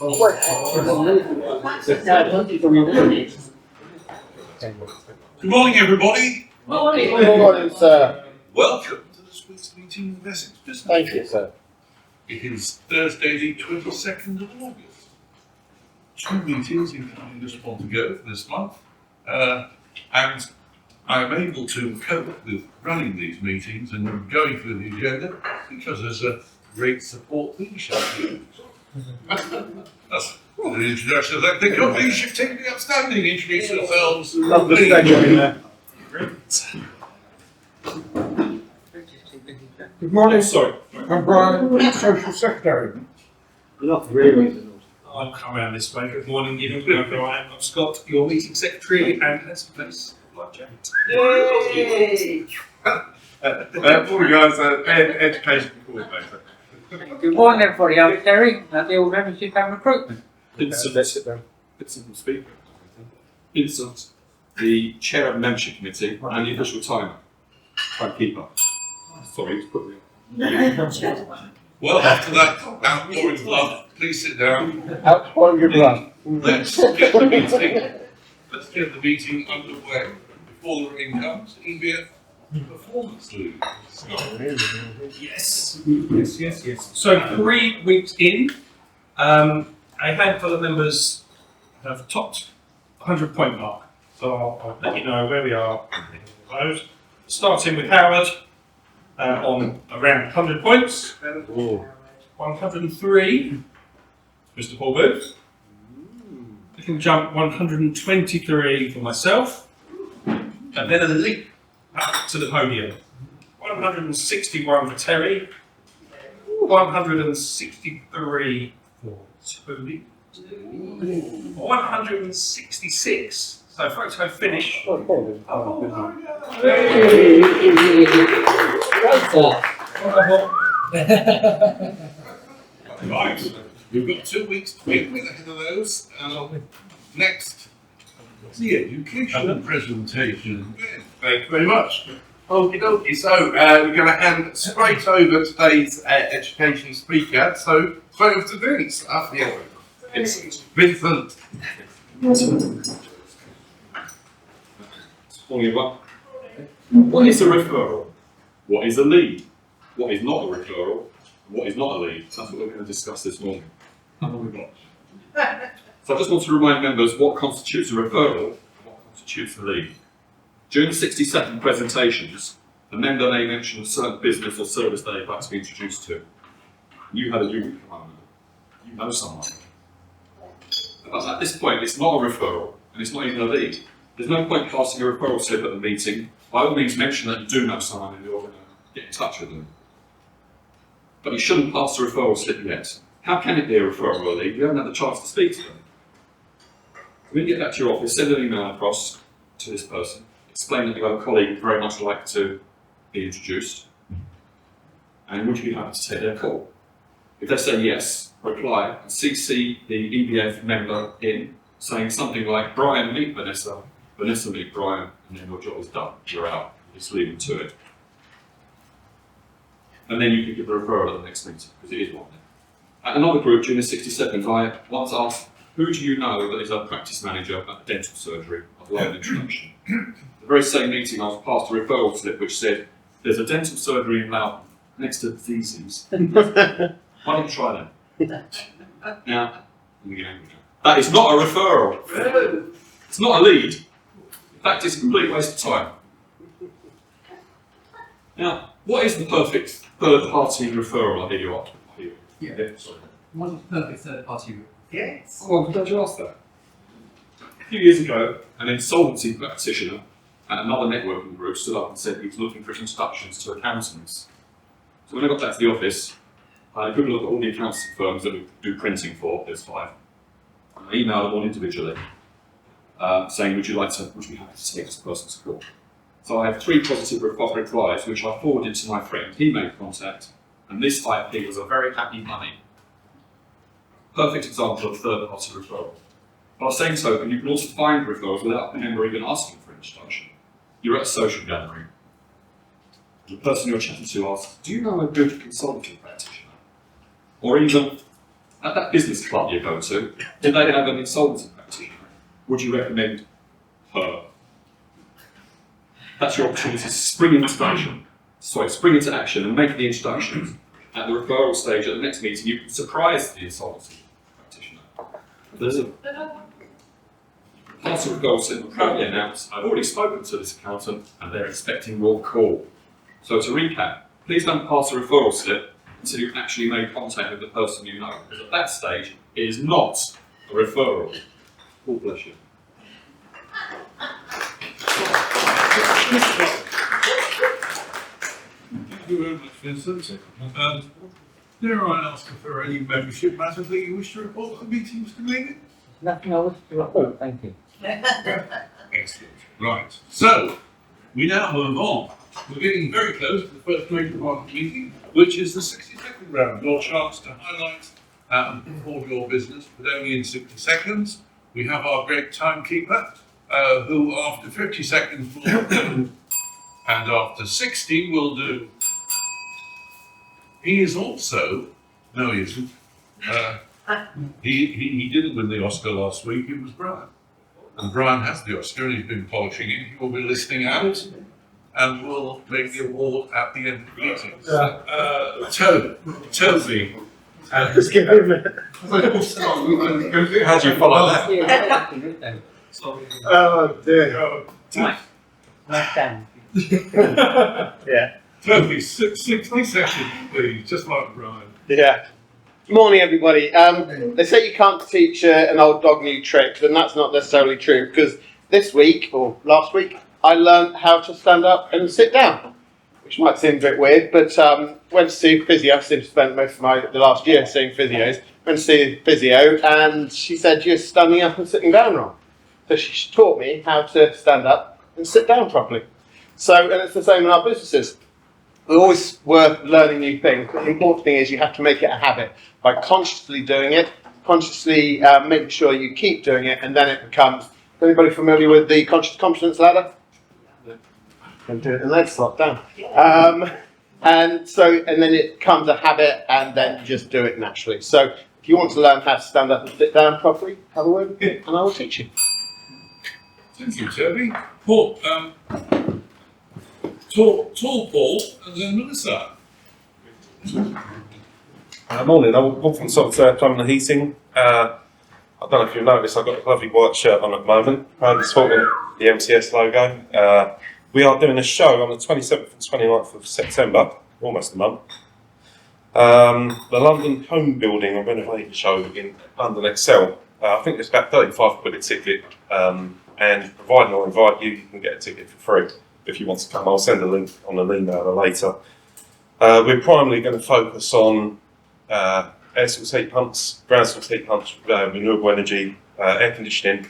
Good morning, everybody. Good morning, sir. Welcome to this week's meeting of Essex Business Forum. Thank you, sir. It is Thursday, the 22nd of August. 2 meetings, including this one to go for this month. And I'm able to cope with running these meetings and going through the agenda because there's a great support leadership team. That's the introduction of the company leadership team. The outstanding, introduce yourselves. Lovely to you in there. Good morning, sorry. I'm Brian, Social Secretary. Not really. I'll come around this way. Good morning, you know who I am. I'm Scott, your meeting secretary, and that's the place. Like Jack. Yay! Morning guys, education coordinator. Good morning, everybody. I'm Terry. I deal with membership and recruitment. Vincent speaker. Vincent, the chair of the membership committee and the official timekeeper. Sorry, just put me on. Well, after that outpouring blood, please sit down. Outpouring your blood. Let's get the meeting underway. Before the ring comes, EBF performance lead. Yes. So 3 weeks in, a handful of members have topped 100-point mark. So I'll let you know where we are. Starting with Howard on around 100 points. 103, Mr. Paul Booth. I can jump 123 for myself. And then a leap up to the podium. 161 for Terry. 163 for Tony. 166. So photo finish. Right, we've got 2 weeks to wait with ahead of those. Next, the education presentation. Thank you very much. Okie dokie, so we're going to hand straight over today's education speaker. So straight over to Vince. It's Vincent. Morning everyone. What is a referral? What is a lead? What is not a referral? What is not a lead? That's what we're going to discuss this morning. How long have we got? So I just want to remind members what constitutes a referral and what constitutes a lead. During the 60-second presentations, a member may mention a certain business or service they'd like to be introduced to. You had a unique requirement. You know someone. But at this point, it's not a referral, and it's not even a lead. There's no point passing a referral slip at the meeting. By all means, mention that you do know someone and you're going to get in touch with them. But you shouldn't pass the referral slip yet. How can it be a referral or a lead? You haven't had the chance to speak to them. When you get back to your office, send an email across to this person. Explain that your colleague would very much like to be introduced. And would you be happy to take their call? If they say yes, reply and CC the EBF member in, saying something like, Brian, meet Vanessa, Vanessa, meet Brian, and then your job is done. You're out. Just leave them to it. And then you can give the referral at the next meeting, because it is one. At another group during the 60 seconds, I once asked, who do you know that is a practice manager at a dental surgery? I'd like an introduction. The very same meeting, I was passed a referral slip which said, there's a dental surgery in Loughton, next to Theses. Why don't you try that? Now, that is not a referral. It's not a lead. In fact, it's a complete waste of time. Now, what is the perfect third-party referral? I hear you are. Sorry. What is perfect third party? Yes. Well, don't you ask that? A few years ago, an insolvency practitioner at another networking group stood up and said he was looking for introductions to accountants. So when I got back to the office, I had a good look at all the accounting firms that we do printing for, there's 5. And I emailed them all individually, saying, would you be happy to take this person's call? So I have 3 positive replies, which I forwarded to my friend. He made contact, and this IP was a very happy money. Perfect example of third-party referral. By the same token, you can also find referrals without a member even asking for an introduction. You're at a social gathering. The person you're chatting to asks, do you know a good consulting practitioner? Or even, At that business club you go to, do they have an insolvency practitioner? Would you recommend her? That's your opportunity to spring into action. Spring into action and make the introductions. At the referral stage at the next meeting, you can surprise the insolvency practitioner. There's a parcel referral slip proudly announced, I've already spoken to this accountant and they're expecting your call. So to recap, please don't pass a referral slip until you've actually made contact with the person you know, because at that stage, it is not a referral. God bless you. Thank you very much, Vincent. Dare I ask if there are any membership matters that you wish to report to the meeting, Mr. Megan? Nothing I wish to report, thank you. Excellent. Right. So, we now move on. We're getting very close to the first major part of the meeting, which is the 60-second round. Your chance to highlight and report your business, but only in 60 seconds. We have our great timekeeper, who after 50 seconds will do, and after 60 will do. He is also, no he isn't, he didn't win the Oscar last week, it was Brian. And Brian has the Oscar and he's been polishing it. He will be listening out and will make the award at the end of the meeting. Toby. Just give him it. How do you follow that? Yeah, thank you, then. Oh dear. Nice done. Yeah. Toby, 60 seconds, please, just like Brian. Yeah. Morning, everybody. They say you can't teach an old dog new tricks, and that's not necessarily true, because this week, or last week, I learned how to stand up and sit down, which might seem a bit weird, but went to see physio. I've spent most of the last year seeing physios. Went to see physio, and she said you're standing up and sitting down wrong. So she taught me how to stand up and sit down properly. So, and it's the same in our businesses. We're always worth learning new things, but the important thing is you have to make it a habit by consciously doing it, consciously making sure you keep doing it, and then it becomes. Anybody familiar with the conscious competence ladder? And do it and then slot down. And then it becomes a habit, and then you just do it naturally. So if you want to learn how to stand up and sit down properly, have a word with me, and I will teach you. Thank you, Toby. Paul, tall Paul, and then Melissa. Morning, I'm Paul from Plumbing and Heating. I don't know if you've noticed, I've got a lovely white shirt on at the moment, sporting the MCS logo. We are doing a show on the 27th and 29th of September, almost a month. The London Home Building and Renovation Show in London Excel. I think it's about 35 quid a ticket, and providing I invite you, you can get a ticket for free if you want to come. I'll send a link on an email later. We're primarily going to focus on air source heat pumps, ground source heat pumps, renewable energy, air conditioning.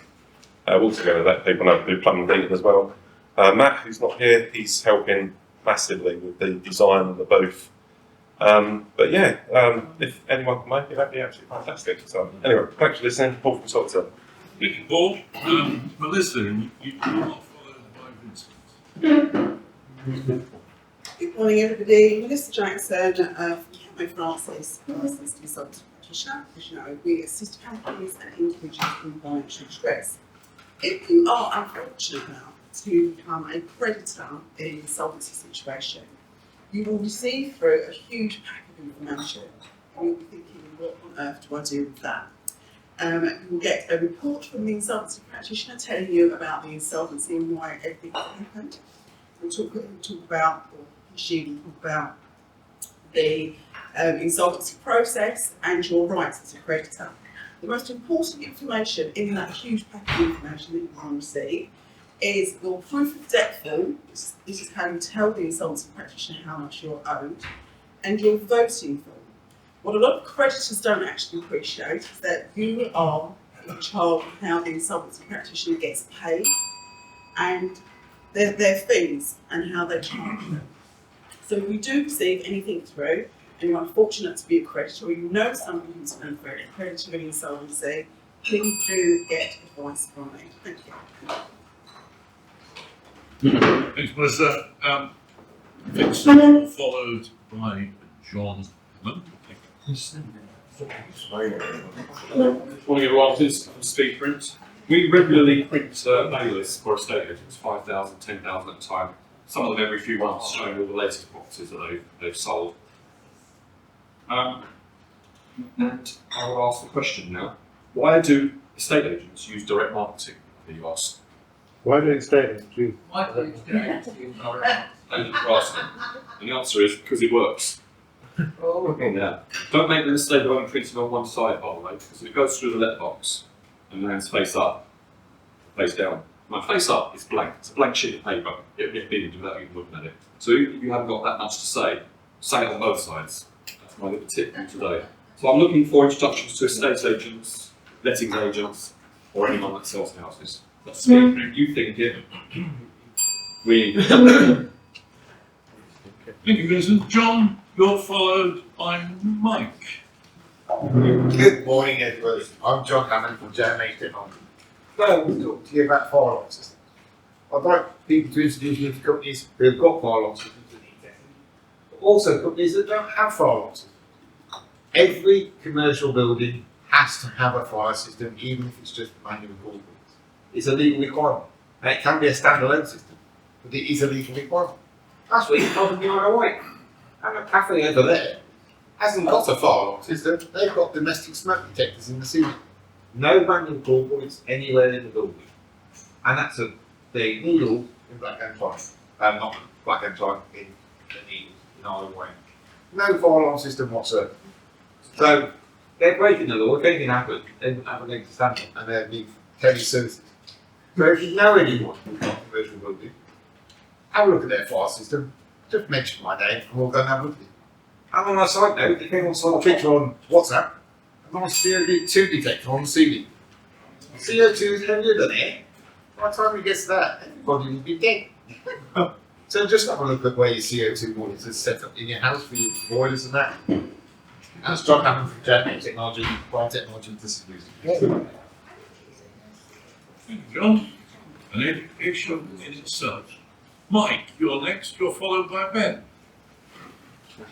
Altogether, that people know do plumbing and heating as well. Matt, who's not here, he's helping massively with the design of the booth. But yeah, if anyone can make it, that'd be absolutely fantastic. So anyway, thanks for listening. Paul from Salter. Thank you, Paul. Melissa, you are not followed by Vincent. Good morning, everybody. Melissa Jackson from Hypnotherapy Francis, licensed consultant practitioner. As you know, we assist companies and individuals in financial stress. If you are unfortunate enough to become a creditor in an insolvency situation, you will receive through a huge pack of information, and you'll be thinking, what on earth do I do with that? You will get a report from the insolvency practitioner telling you about the insolvency and why everything happened. We'll talk about, or she will talk about the insolvency process and your rights as a creditor. The most important information in that huge pack of information that you will receive is your proof of debt form. This is how you tell the insolvency practitioner how much you're owed, and your voting form. What a lot of creditors don't actually appreciate is that you are in charge of how the insolvency practitioner gets paid and their fees and how they charge them. So if you do receive anything through, and you're unfortunate to be a creditor, or you know somebody who's been a creditor in insolvency, please do get advice from me. Thank you. Thanks, Melissa. Vincent, followed by John. Morning everyone, this is Steve Print. We regularly print mailers for estate agents, 5,000, 10,000 at a time. Some of them every few months, showing all the latest properties that they've sold. And I will ask the question now, why do estate agents use direct marketing, you ask? Why do estate agents use? Why do you do it? And the answer is because it works. Oh, Yeah. Don't make the mistake of only printing on one side, by the way, because if it goes through the letterbox and lands face up, face down. My face up is blank. It's a blank sheet of paper. It'll get binned without even looking at it. So if you haven't got that much to say it on both sides. That's my little tip for today. So I'm looking for introductions to estate agents, lettings agents, or anyone that sells houses. That's me. You think it. We. Thank you, Vincent. John, you're followed by Mike. Good morning, everybody. I'm John Hammond from JMH Technology. Today I want to talk to you about fire alarm systems. I'd like people to introduce you to companies who have got fire alarm systems that need testing, but also companies that don't have fire alarm systems. Every commercial building has to have a fire system, even if it's just manual call boards. It's a legal requirement. Now, it can be a standalone system, but it is a legal requirement. Last week, I was on the highway, and a cafe over there hasn't got a fire alarm system. They've got domestic smoke detectors in the ceiling. No manual call points anywhere in the building. And that's the needle in black and white. Not black and white, in the needle in either way. No fire alarm system whatsoever. So they're breaking the law. If anything happens, they don't have a leg to stand on, and they need tele services. So if you know anyone who's got a commercial building, have a look at their fire system. Just mention my name, and we'll go and have a look at it. And on a side note, if anyone saw a picture on WhatsApp, a nice CO2 detector on the ceiling. CO2 is heavier than air. By the time it gets to that, everybody will be dead. So just have a look at where your CO2 monitors set up in your house for your boilers and that. That's John Hammond from JMH Technology, Biotechnology Distribution. Thank you, John. An education in itself. Mike, you're next. You're followed by Ben.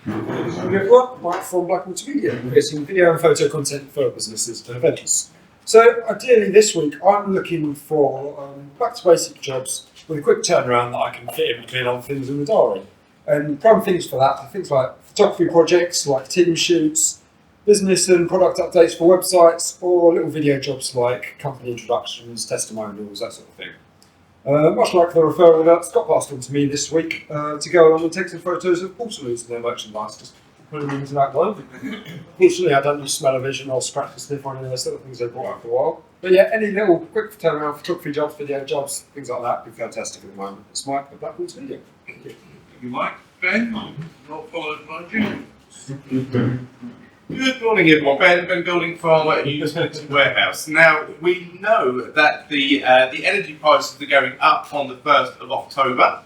Everyone, Mike from Blackwood Media, creating video and photo content for businesses and events. So ideally this week I'm looking for back to basic jobs with a quick turnaround that I can fit in between other things in the diary. And prime things for that are things like photography projects, like team shoots, business and product updates for websites, or little video jobs like company introductions, testimonials, that sort of thing. Much like the referral that Scott passed on to me this week, to go along and take some photos of Portaloos and their merchandise, just put them into that globe. Unfortunately, I don't use smell-o-vision or scratch and sniff or any of those sort of things they've brought out for a while. But yeah, any little quick turnaround photography jobs, video jobs, things like that would be fantastic at the moment. It's Mike at Blackwood Media. Thank you. Thank you, Mike. Ben, you're followed by Jim. Good morning, everyone. Ben Building Farmer at Utility Warehouse. Now, we know that the energy prices are going up on the 1st of October.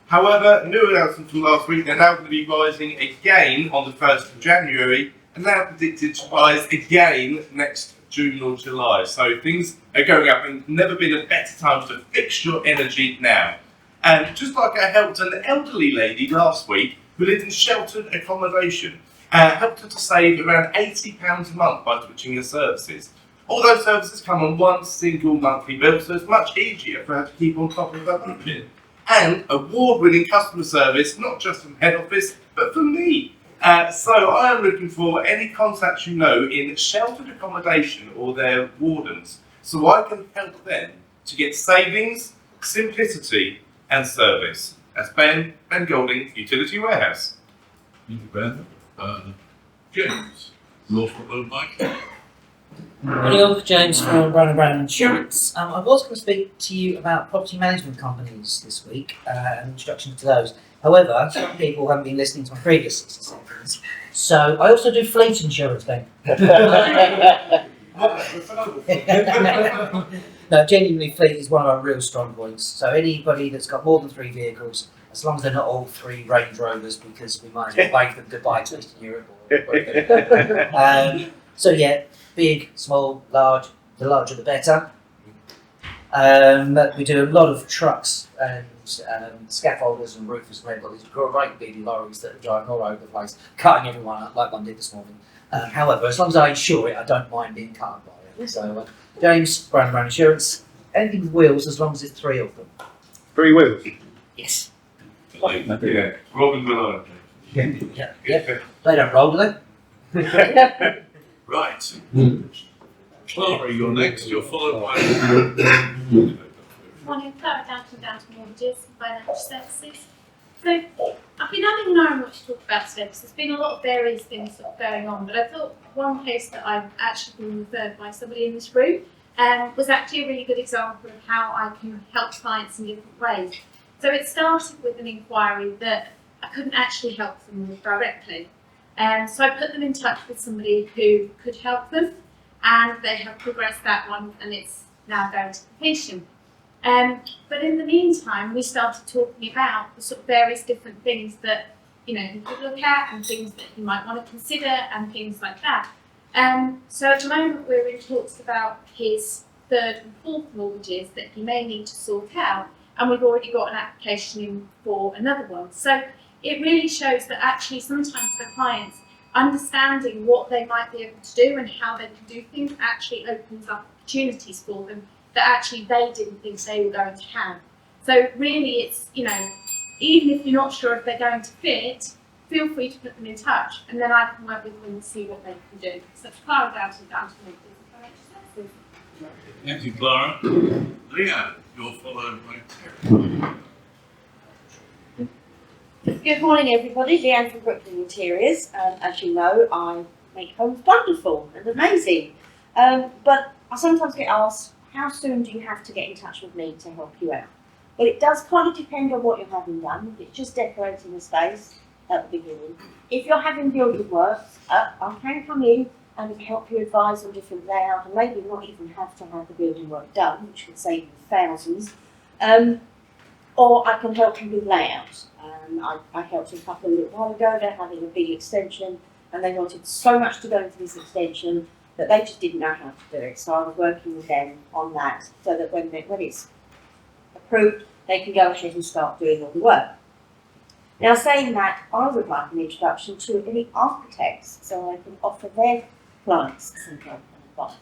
However, new announcement from last week, they're now going to be rising again on the 1st of January, and now predicted to rise again next June or July. So things are going up, and never been a better time to fix your energy now. And just like I helped an elderly lady last week who lived in sheltered accommodation, helped her to save around £80 a month by switching her services. All those services come on one single monthly bill, so it's much easier for her to keep on top of her budget. And award-winning customer service, not just from head office, but from me. So I am looking for any contacts you know in sheltered accommodation or their wardens, so I can help them to get savings, simplicity, and service. That's Ben Golding, Utility Warehouse. Thank you, Ben. James, you're followed by Ken. Hello, James from Brown & Brown Insurance. I was going to speak to you about property management companies this week, and introduction to those. However, some people haven't been listening to my previous 60 seconds. So I also do fleet insurance, Ben. No, genuinely, fleet is one of our real strong points. So anybody that's got more than 3 vehicles, as long as they're not all 3 Range Rovers, because we might as well wave them goodbye to Eastern Europe. So yeah, big, small, large, the larger the better. We do a lot of trucks and scaffolders and roofers. We've got these great big lorries that are driving all over the place, cutting everyone up like one did this morning. However, as long as I insure it, I don't mind being cut up by it. So, James, Brown & Brown Insurance, anything with wheels as long as it's 3 of them. 3 wheels. Yes. Yeah, Robin Malone. Yeah. They don't roll, do they? Right. Clara, you're next. You're followed by. Morning, Clara down to mortgages and financial services. So I've been having no much to talk about today because there's been a lot of various things sort of going on, but I thought one case that I've actually been referred by somebody in this room was actually a really good example of how I can help clients in different ways. So it started with an inquiry that I couldn't actually help them with directly. So I put them in touch with somebody who could help them, and they have progressed that one, and it's now going to completion. But in the meantime, we started talking about the sort of various different things that you could look at, and things that you might want to consider, and things like that. So at the moment, we're in talks about his 3rd and 4th mortgages that he may need to sort out, and we've already got an application in for another one. So it really shows that actually sometimes for clients, understanding what they might be able to do and how they can do things actually opens up opportunities for them that actually they didn't think they were going to have. So really it's, even if you're not sure if they're going to fit, feel free to put them in touch, and then I can work with them and see what they can do. So it's Clara down to make this. Thank you, Clara. Leanne, you're followed by Terry. Good morning, everybody. Leanne from Brentwood Interiors. As you know, I make homes wonderful and amazing. But I sometimes get asked, how soon do you have to get in touch with me to help you out? Well, it does kind of depend on what you're having done. If it's just decorating the space at the beginning. If you're having building works, I can come in and help you advise on different layouts, and maybe not even have to have the building work done, which would save you thousands. Or I can help you with layouts. I helped a couple a little while ago. They're having a big extension, and they wanted so much to go into this extension that they just didn't know how to do it. So I was working with them on that, so that when it's approved, they can go ahead and start doing all the work. Now, saying that, I would like an introduction to any architects, so I can offer their clients some help and advice.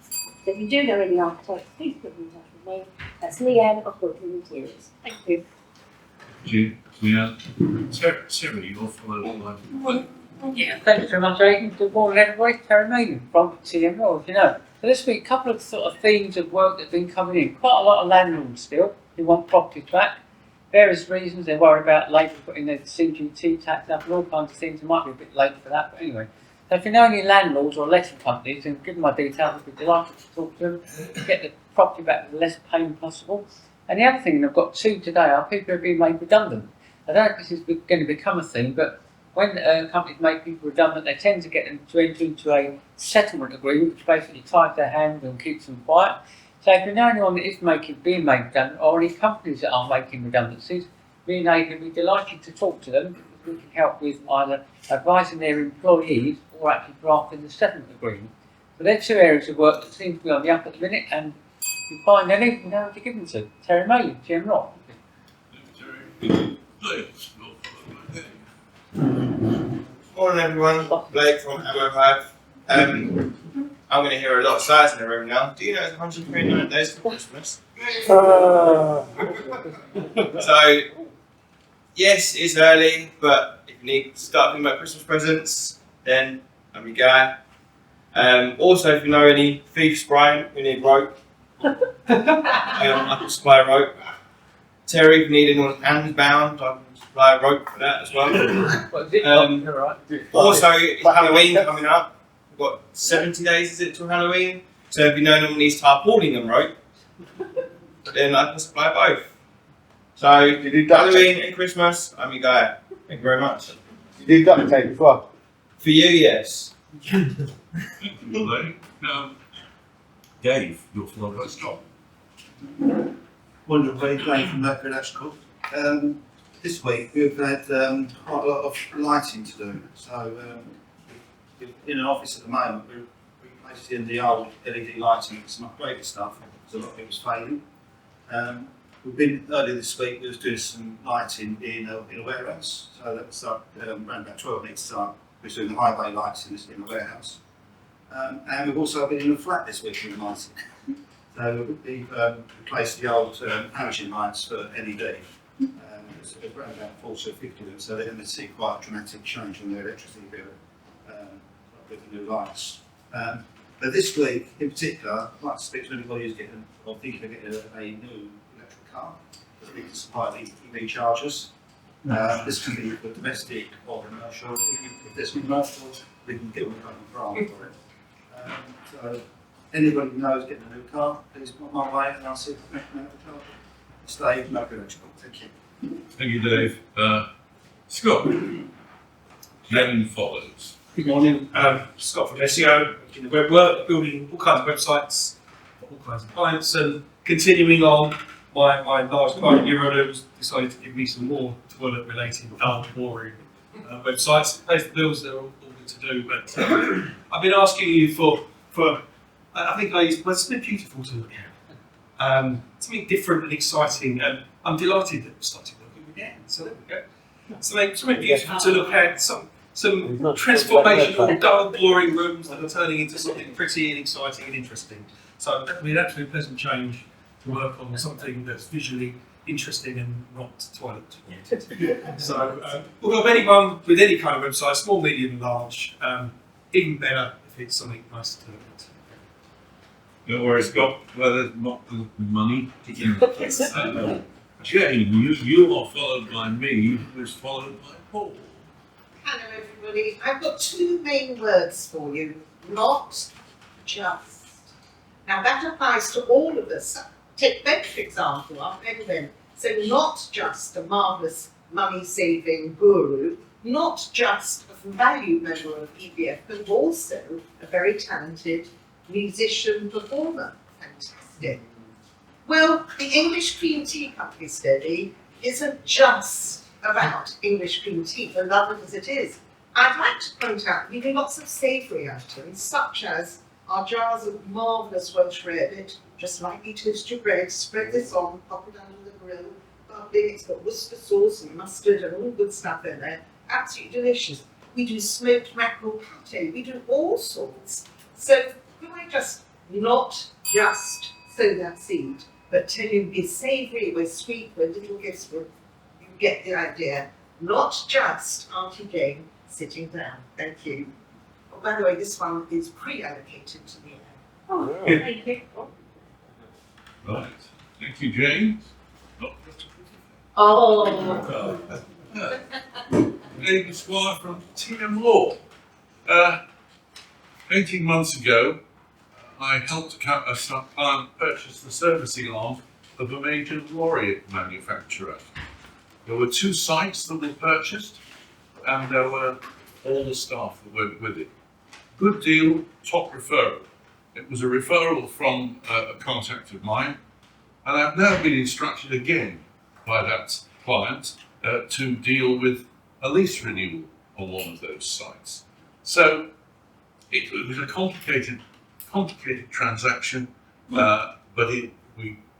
So if you do know any architects, please put them in touch with me. That's Leanne of Brentwood Interiors. Thank you. Thank you, Leanne. Terry, you're followed by. Yeah, thanks very much, Aidan. Good morning, everybody. Terry Maiden from TMO, So this week, a couple of sort of themes of work that have been coming in. Quite a lot of landlords still who want properties back. Various reasons. They're worried about Labour putting their CGT tax up and all kinds of things. It might be a bit late for that, but anyway. So if you know any landlords or letting companies, then give them my details. I'd be delighted to talk to them, get the property back with the less pain possible. And the other thing, and I've got 2 today, are people who are being made redundant. I don't know if this is going to become a thing, but when companies make people redundant, they tend to get them to enter into a settlement agreement, which basically ties their hands and keeps them quiet. So if you know anyone that is being made redundant, or any companies that are making redundancies, me and Aidan would be delighted to talk to them. We can help with either advising their employees or actually drafting the settlement agreement. So they're 2 areas of work that seem to be on the up at the minute, and if you find any, you know who to give them to. Terry Maley, GM Rock. Morning everyone, Blake from Ammo Hive. I'm going to hear a lot of sighs in the room now. Do you know it's 129 days for Christmas? So, yes, it's early, but if you need to start thinking about Christmas presents, then I'm your guy. Also, if you know any thieves spraying, you need rope. I can supply rope. Terry, if you need anyone hands bound, I can supply rope for that as well. Also, it's Halloween coming up. We've got 70 days, is it, till Halloween? So if you know anyone needs tarpaulin and rope, then I can supply both. So, Halloween and Christmas, I'm your guy. Thank you very much. You do duct tape as well? For you, yes. Dave, you're followed by Scott. Wonderful, Dave from Mercury Electrical. This week we've had quite a lot of lighting to do. So in an office at the moment we're replacing the old LED lighting with some upgraded stuff because a lot of it was failing. We've been earlier this week. We was doing some lighting in a warehouse. So that was around about 12 minutes time. We were doing the highway lights in the warehouse. And we've also been in a flat this week in the lighting. So we've replaced the old halogen lights for LED. It's around about 40 or 50 of them, so they're going to see quite a dramatic change in their electricity bill with the new lights. But this week, in particular, I'd like to speak to anybody who's getting or thinking of getting a new electric car. That we can supply the EV chargers. This can be for domestic or commercial. If there's commercial, we can get them from grant for it. So anybody who knows getting a new car, please put my way and I'll see if I can have a charger. Stay no electrical. Thank you. Thank you, Dave. Scott, then follows. Good morning, Scott from SEO, in the web work, building all kinds of websites, for all kinds of clients, and continuing on my large client Euros decided to give me some more toilet-related, dull, boring websites. It pays the bills, they're all good to do, but I've been asking you for I think I used, well, something beautiful to look at, something different and exciting, and I'm delighted that we're starting looking again. So there we go. Something beautiful to look at, some transformational, dull, boring rooms that are turning into something pretty and exciting and interesting. So that'll be an absolutely pleasant change to work on something that's visually interesting and not toilet. So, well, if anyone with any kind of website, small, medium, large, even better if it's something nice to look at. No worries, Scott. Well, there's not the money. Jane, you are followed by me, who's followed by Paul. Hello everybody. I've got two main words for you. Not just. Now that applies to all of us. Take Ben for example, our friend Ben. So not just a marvellous money-saving guru, not just a valued member of EBF, but also a very talented musician performer. Fantastic. Well, the English Cream Tea Company study isn't just about English cream tea, beloved as it is. I'd like to point out we do lots of savoury items, such as our jars of marvellous Welsh rarebit. Just lightly toast your bread, spread this on, pop it under the grill, bubbling. It's got Worcester sauce and mustard and all good stuff in there. Absolutely delicious. We do smoked mackerel pate. We do all sorts. So could I just not just sow that seed, but tell you we're savoury, we're sweet, we're little gifts, you get the idea. Not just Auntie Jane sitting down. Thank you. Oh, by the way, this one is pre-allocated to the air. Oh, thank you. Right. Thank you, Jane. Oh. David Squire from TM Law. 18 months ago, I helped a client purchase the servicing arm of a major lorry manufacturer. There were 2 sites that were purchased, and there were all the staff that went with it. Good deal, top referral. It was a referral from a contact of mine, and I've now been instructed again by that client to deal with a lease renewal on one of those sites. So it was a complicated transaction, but we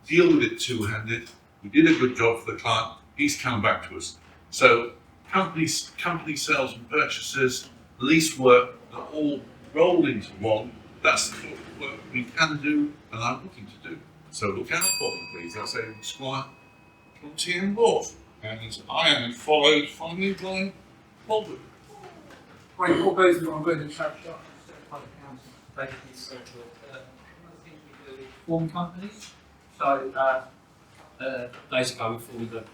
deal with it two-handed. We did a good job for the client. He's come back to us. So company sales and purchases, lease work, are all rolled into one. That's the sort of work we can do and I'm looking to do. So look out for them, please. That's David Squire from TM Law. And I am followed finally by Pilgrim. Right, Paul Booth from Brentwood, certified accountant, basically one of the things we do is form companies. So basically we formed a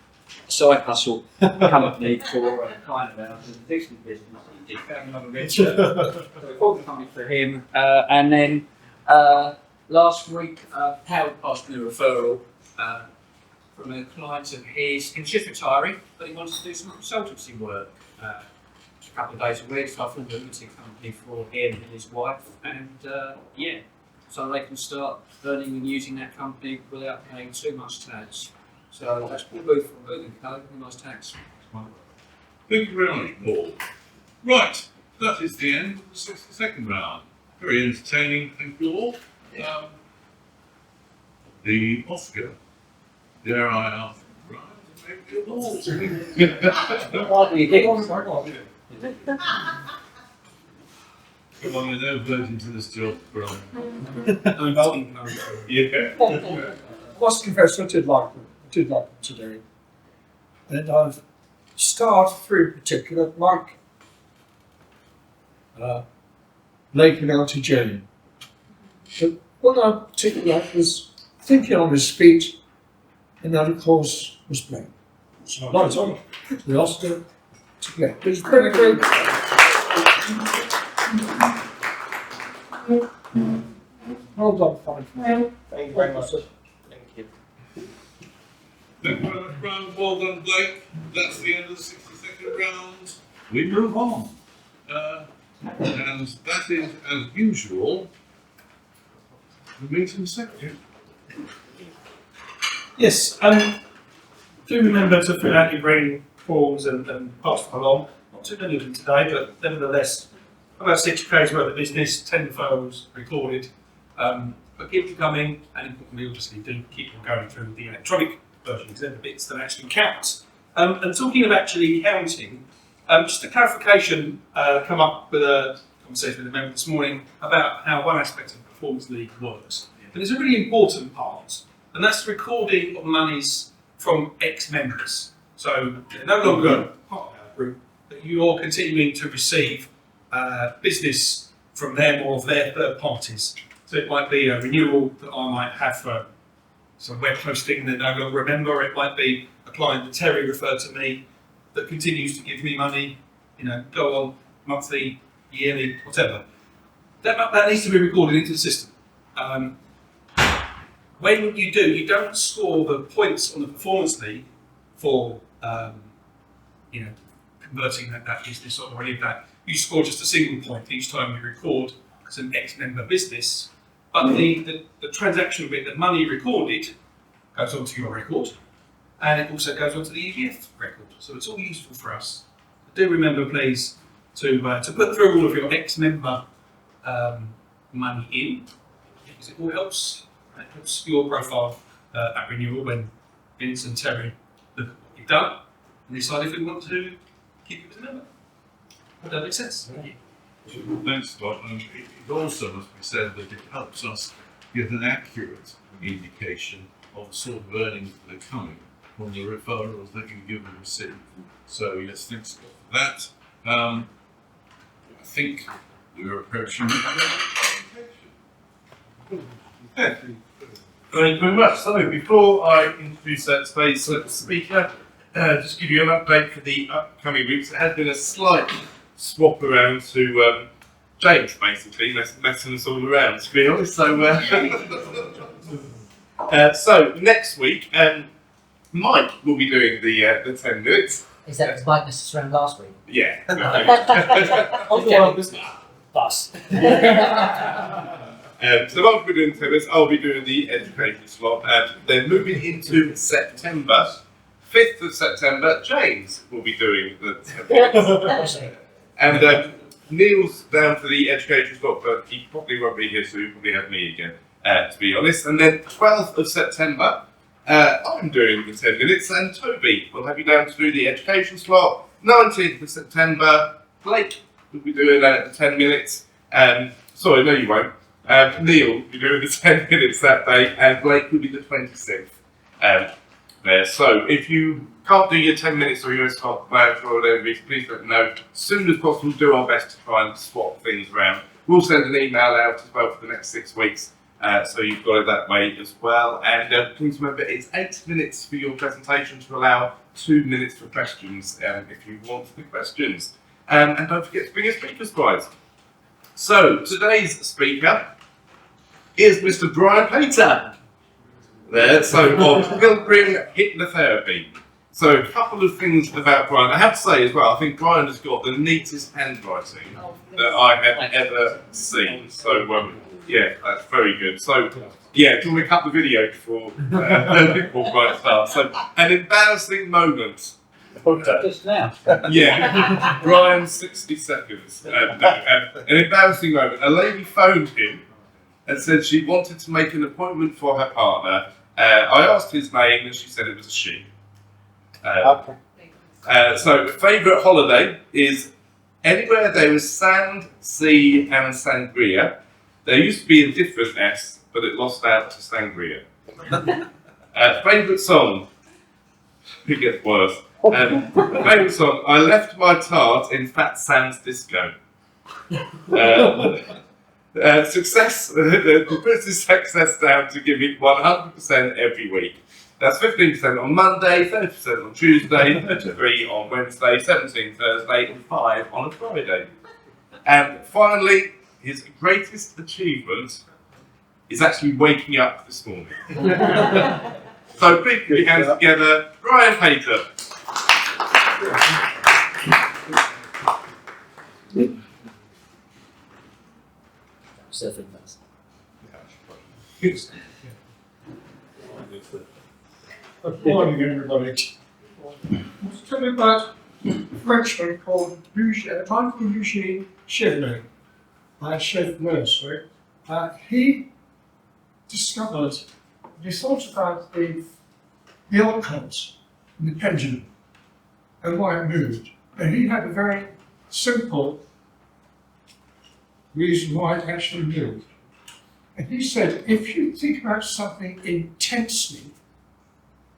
side hustle company for a client of ours in the Dixon business. He just found another venture. So we formed a company for him, and then last week Howard passed me a referral from a client of his. He was just retiring, but he wanted to do some consultancy work. A couple of days a week, so I formed a limited company for him and his wife, and so they can start earning and using that company without paying too much tax. So that's Paul Booth from Booth & Co. Nice tax. Thank you very much, Paul. Right, that is the end of the 62nd round. Very entertaining, thank you all. The Oscar Dare I ask, Brian, to make your laws? Come on, you're no voting for this job, Brian. I'm voting no. Yeah. I must confess, I did like them today. And I've started through particular, like Lake and Auntie Jane. But one I particularly was thinking on his feet, and that of course was Blake. So I liked on the Oscar to Blake. It was pretty good. Well done, fine. Thank you very much. Thank you. Thank you very much, Brian. Well done, Blake. That's the end of the 60-second round. We move on. And that is, as usual, the meeting secretary. Yes, do remember to fill out your brain forms and pass them along. Not too many of them today, but nevertheless, about 6 K's worth of business, 10 referrals recorded. But keep them coming, and importantly, obviously, do keep them going through the electronic version, because they're the bits that actually count. And talking of actually counting, just a clarification come up with a conversation with a member this morning about how one aspect of the Performance League works. And it's a really important part, and that's the recording of monies from ex-members. So they're no longer part of our group, but you're continuing to receive business from them or their third parties. So it might be a renewal that I might have for some web hosting that I no longer remember. It might be a client that Terry referred to me that continues to give me money, go on monthly, yearly, whatever. That needs to be recorded into the system. When you do, you don't score the points on the Performance League for converting that business or any of that. You score just a single point each time you record as an ex-member business. But the transaction bit, the money recorded, goes onto your record, and it also goes onto the EVF record. So it's all useful for us. Do remember, please, to put through all of your ex-member money in, because it all helps. It helps your profile at renewal when Vince and Terry look at what you've done and decide if we want to keep you as a member. Does that make sense? Thanks, Scott. And it also must be said that it helps us get an accurate indication of the sort of earnings that are coming from the referrals that you give and receive. So yes, thanks, Scott, for that. I think we're approaching the presentation. Thank you very much. So before I introduce today's speaker, just give you an update for the upcoming weeks. There has been a slight swap around to James, basically, messing us all around, to be honest. So next week, Mike will be doing the 10 minutes. Is that the Mike messed us around last week? Yeah. Bus. So Mike will be doing 10 minutes, I'll be doing the education slot. Then moving into September, 5th of September, James will be doing the 10 minutes. And Neil's down for the education slot, but he probably won't be here, so he'll probably have me again, to be honest. And then 12th of September, I'm doing the 10 minutes, and Toby will have you down to do the education slot. 19th of September, Blake will be doing the 10 minutes. Sorry, no you won't. Neil will be doing the 10 minutes that day, and Blake will be the 26th. There. So if you can't do your 10 minutes or your stop plan for whatever reason, please let me know. As soon as possible, do our best to try and swap things around. We'll send an email out as well for the next 6 weeks, so you've got it that way as well. And please remember, it's 8 minutes for your presentation to allow 2 minutes for questions if you want the questions. And don't forget to bring your speaker's prize. So today's speaker is Mr. Brian Pater. There, so of Pilgrim Hypnotherapy. So a couple of things about Brian. I have to say as well, I think Brian has got the neatest handwriting that I have ever seen. So yeah, that's very good. So yeah, do you want to cut the video before Brian starts? So an embarrassing moment. Just now. Yeah, Brian, 60 seconds. An embarrassing moment. A lady phoned him and said she wanted to make an appointment for her partner I asked his name and she said it was a she. Okay. So, favourite holiday is anywhere there is sand, sea, and sangria. There used to be a different S, but it lost out to sangria. Favourite song? It gets worse. Favourite song? I left my tart in Fat Sam's disco. Success. Puts his success down to giving 100% every week. That's 15% on Monday, 30% on Tuesday, 33% on Wednesday, 17% Thursday, and 5% on a Friday. And finally, his greatest achievement is actually waking up this morning. So big put your hands together, Brian Pater. Surfing fast. Good morning, everybody. Let's tell you about a Frenchman called Eugene Chevrolet, chef nurse, right? He discovered, he thought about the outcomes in the pendulum and why it moved. And he had a very simple reason why it actually moved. And he said, if you think about something intensely,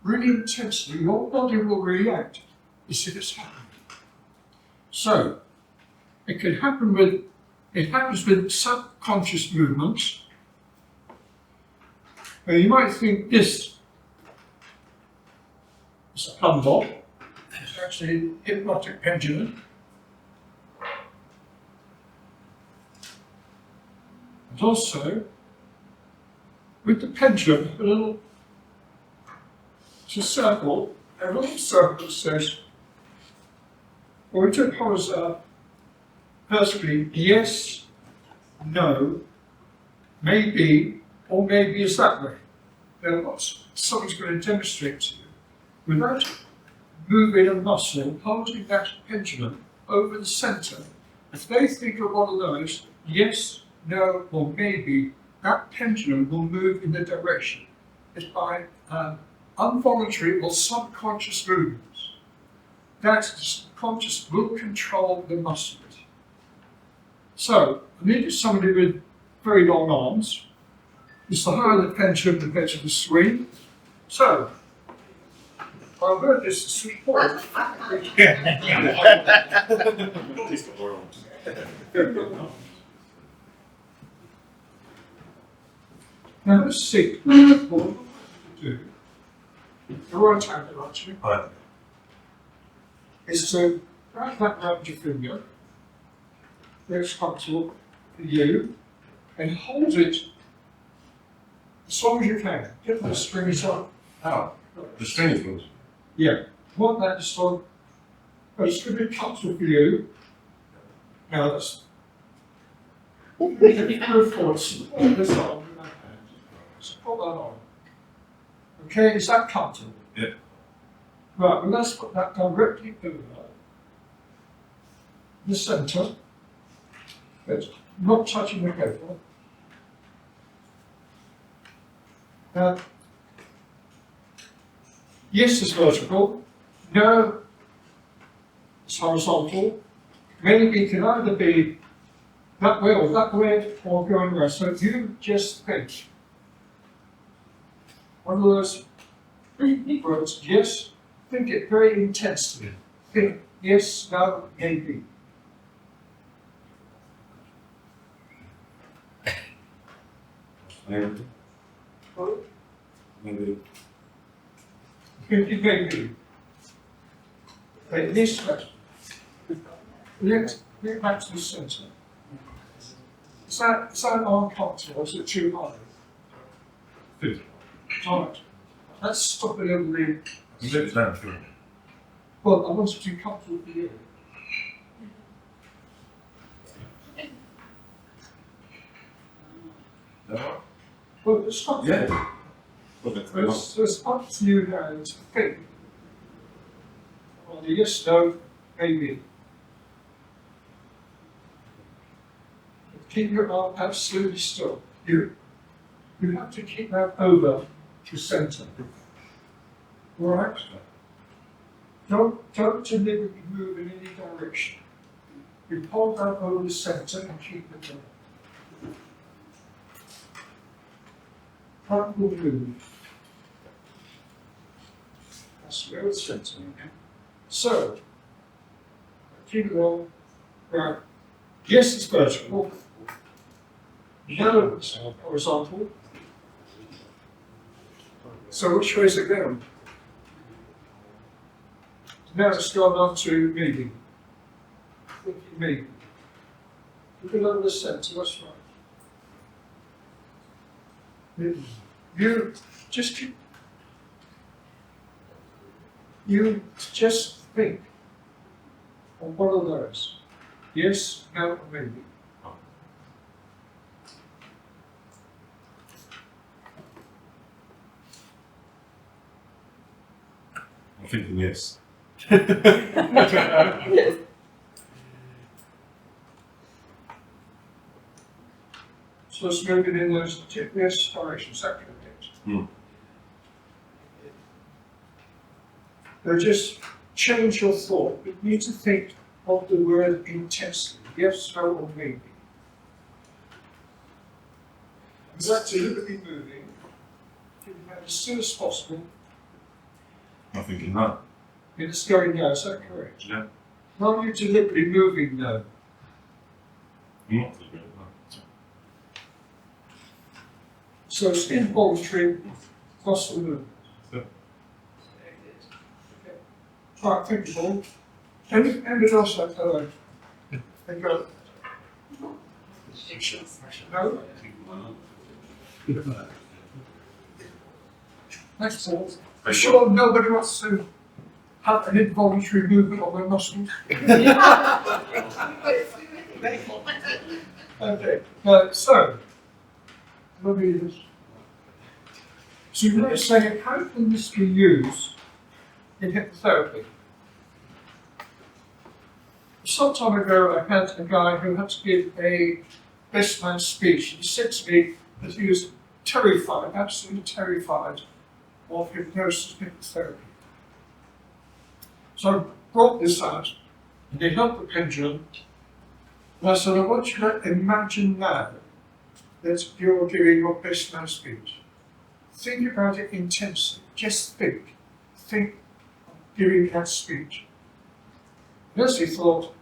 really intensely, your body will react as if it's happening. So, it happens with subconscious movements. Now you might think this is a plumb bob. It's actually a hypnotic pendulum. And also, with the pendulum, a little circle, a little circle says, well, we took horizontal, firstly, yes, no, maybe, or maybe is that way. Now, what someone's going to demonstrate to you, without moving a muscle, holding that pendulum over the centre, if they think of one of those, yes, no, or maybe, that pendulum will move in the direction. It's by involuntary or subconscious movements. That subconscious will control the muscles. So, I needed somebody with very long arms. The higher the pendulum, the better the swing. So, I've heard this support. Now let's see what we do. The right hand actually is to wrap that around your finger. It's comfortable for you, and hold it as long as you can. Get the string on. Oh, the string is loose. Yeah, want that just on. But it's going to be comfortable for you. Now that's. Go forward, support this on with that hand. Support that on. Okay, is that comfortable? Yeah. Right, well let's put that directly over the centre. It's not touching the paper. Now, yes, it's vertical. No, it's horizontal. Maybe it can either be that way or going around. So you just think. One of those words, yes, think it very intensely. Think yes, no, maybe. Maybe. Maybe. Maybe. But this way. Let's get back to the centre. Is that uncomfortable? Is it too high? Good. Right. Let's stop a little bit. You let it down, sure. Well, I want it to be comfortable for you. No? Well, it's not. Yeah. It's up to you now to think. Well, yes, no, maybe. Keep your arm absolutely still. You have to keep that over the centre. All right? Don't deliberately move in any direction. You hold that over the centre and keep it there. Front will move. That's where the centre. So, keep it on. Right. Yes, it's vertical. No, it's horizontal. So which way is it going? Now it's gone on to medium. Thinking medium. Look at over the centre, what's right? Medium. You just think of one of those. Yes, no, or maybe. I'm thinking yes. So it's moving in those yes directions, that kind of things. Now just change your thought. You need to think of the word intensely. Yes, no, or maybe. Is that deliberately moving? As soon as possible. I'm thinking no. It's going now, is that correct? Yeah. Are you deliberately moving now? Not deliberately, no. So it's involuntary muscle movement. Yeah. Okay. Right, thank you, Paul. Anybody else like hello? Thank you. No? Next Paul. I'm sure nobody wants to have an involuntary movement of their muscles. Okay, so, let me just. So you were saying, how can this be used in hypnotherapy? Some time ago, I had a guy who had to give a best man speech. He said to me that he was terrified, absolutely terrified of hypnosis hypnotherapy. So I brought this out, and he held the pendulum, and I said, I want you to imagine now that you're giving your best man speech. Think about it intensely. Just think. Think of giving that speech. And as he thought,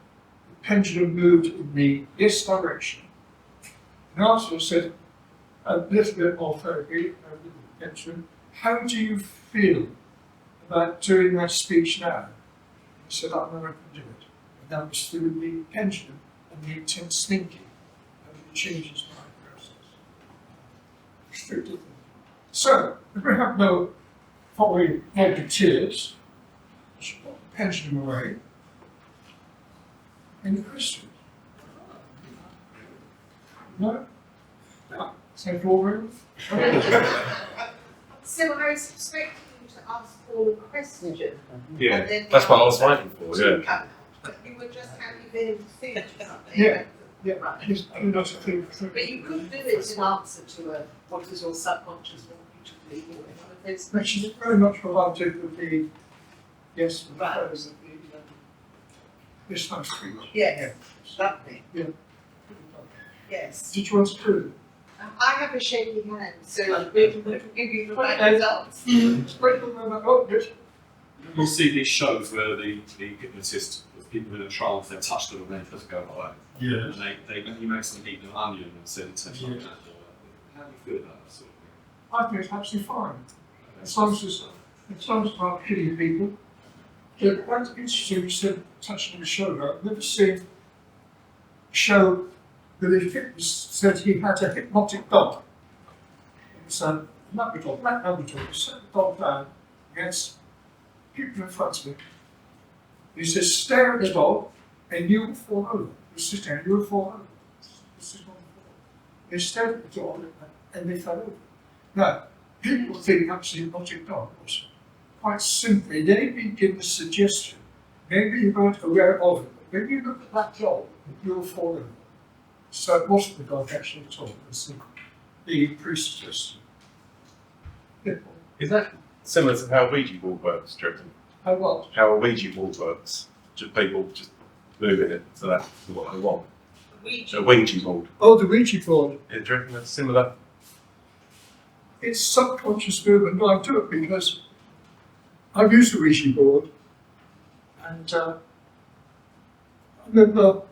the pendulum moved in the yes direction. And after I said, a little bit more therapy, a little pendulum. How do you feel about doing that speech now? He said, I know I can do it. And that was through the pendulum and the intense thinking and the changes my process. Restricted thinking. So, if we have no following negative tears, I should put the pendulum away. Any questions? No? Take all room? So I was expecting you to ask all the questions. Yeah, and then that's what I was waiting for, yeah. But you were just having been food or something. Yeah. Yeah, Right. just not a thing. But you could do it in answer to a what is your subconscious want you to believe or one of those Which is questions. very much related with the yes, with the Right. phrase of the this nice speech. Yes, lovely. Yeah. Yes. Did you want to do I have a shaky hand, so we can give you the right results. Oh, good. You'll see these shows where the hypnotist, with people in a trance, they touch them and then it doesn't go away. Yeah. And he makes them eat an onion and send it to them. Yeah. How do you feel about that sort of thing? I think it's absolutely fine. As long as it's not hitting people. But that's interesting, you said touching the shoulder. I've never seen a show where the hypnotist said he had a hypnotic dog. It's a Labrador, black Labrador. He set the dog down against people in front of him. He says, stare at the dog and you will fall over. You sit there and you will fall over. This is not the fall. They stared at the dog and they fell over. Now, people think that's a hypnotic dog also. Quite simply, they begin the suggestion. Maybe you weren't aware of it, but when you look at that dog, you'll fall over. So it wasn't the dog actually at all, it was the priest suggestion. Is that similar to how a Ouija board works, do you reckon? How what? How a Ouija board works? Just people just moving it so that's what they want. A Ouija board. Oh, the Ouija board. Yeah, do you reckon that's similar? It's subconscious movement. No, I do it because I've used the Ouija board, and I remember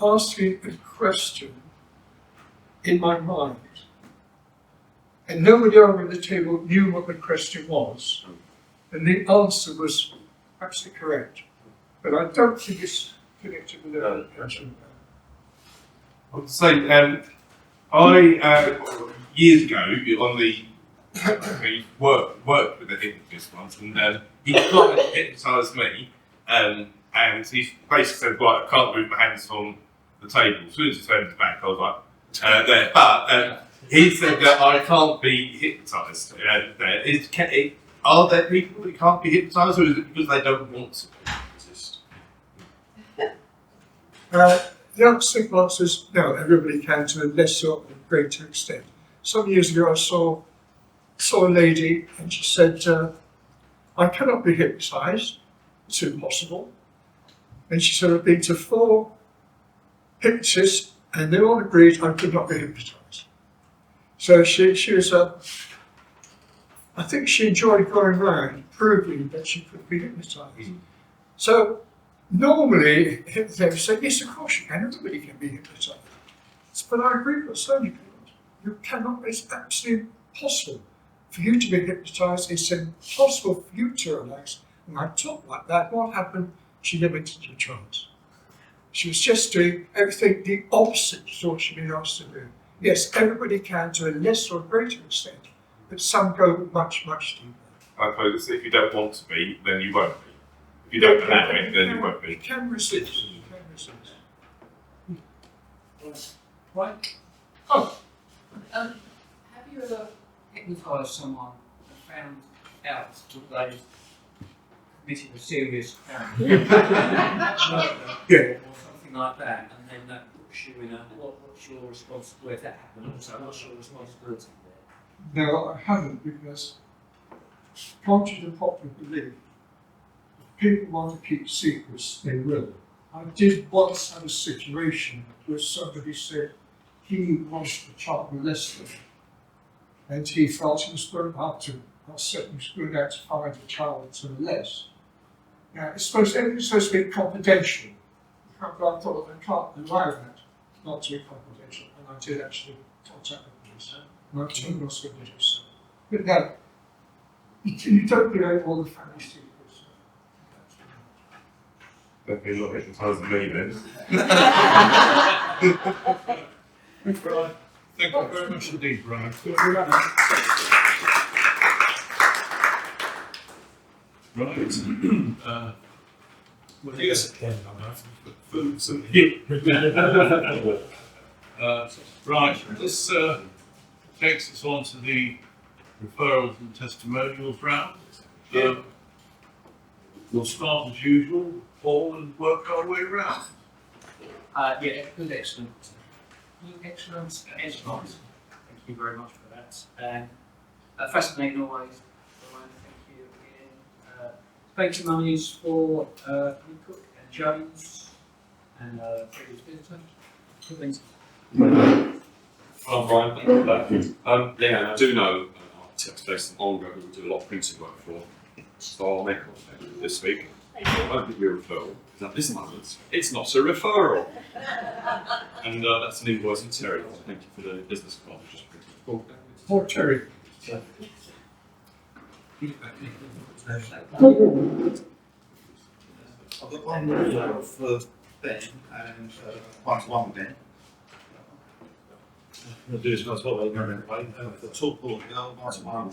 asking a question in my mind, and nobody over the table knew what the question was, and the answer was absolutely correct. But I don't think it's connected with the question. I would say, I years ago on the worked with a hypnotist once, and he tried to hypnotise me, and he basically said, "Right, I can't move my hands from the table." As soon as he turned his back, I was like, "There." But he said that I can't be hypnotised. Are there people that can't be hypnotised, or is it because they don't want to be hypnotised? The simple answer is no, everybody can to a lesser or greater extent. Some years ago I saw a lady and she said, I cannot be hypnotised, it's impossible. And she said, I've been to 4 hypnotists and they all agreed I could not be hypnotised. So she was, I think she enjoyed going around proving that she could be hypnotised. So normally, they would say, yes, of course you can, everybody can be hypnotised. But I agree with so many people. You cannot, it's absolutely impossible for you to be hypnotised. It's impossible for you to relax. And I talked like that. What happened? She never entered a trance. She was just doing everything the opposite to what she'd been asked to do. Yes, everybody can to a lesser or greater extent, but some go much, much deeper. I suppose if you don't want to be, then you won't be. If you don't allow it, then you won't be. You can resist. You can resist. Right. Oh. Have you ever hypnotised someone and found out that they committed a serious murder or something like that, and then that puts you in a what's your responsibility if that happened? Also, what's your responsibility there? No, I haven't, because contrary to popular belief, if people want to keep secrets, they will. I did once have a situation where somebody said he was the child molester, and he felt he was going out to, to find a child to molest. Now, everything's supposed to be confidential. I thought I can't allow that not to be confidential, and I did actually contact the police. And I told them I was going to do so. But no, you don't know all the family secrets. Don't be a lot hypnotised than me then. Brian. Thank you very much indeed, Brian. Right. Well, yes, foods and right. This takes us on to the referrals and testimonials round. We'll start as usual, Paul, and work our way around. Yeah, good, excellent. Excellent. Thank you very much for that. And fascinating always. Brian, thank you again. Thank you, monies for Cook and Jones and previous visitors. Good things. Well, Brian, thank you for that. Yeah, I do know architects based in Olga who do a lot of printing work for. So I'll make contact this week. I won't give you a referral, because at this moment, it's not a referral. And that's an invoice in Terry. Thank you for the business card. Poor Terry. I've got one referral for Ben and one-to-one with Ben. We'll do this as well, for talk board girl, one-to-one,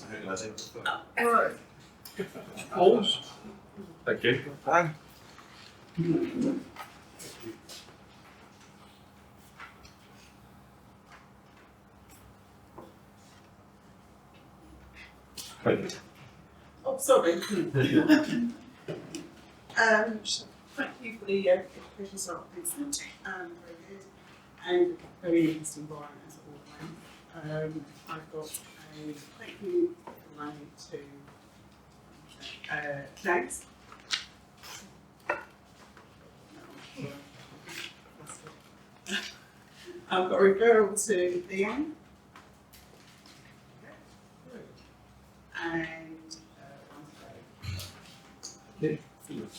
All right. Pause. Thank you. Thank you. Oh, sorry. Thank you for the education start, Vincent. Very good. And very interesting, Brian, as always. I've got a thank you line to James. I've got a referral to Leanne. And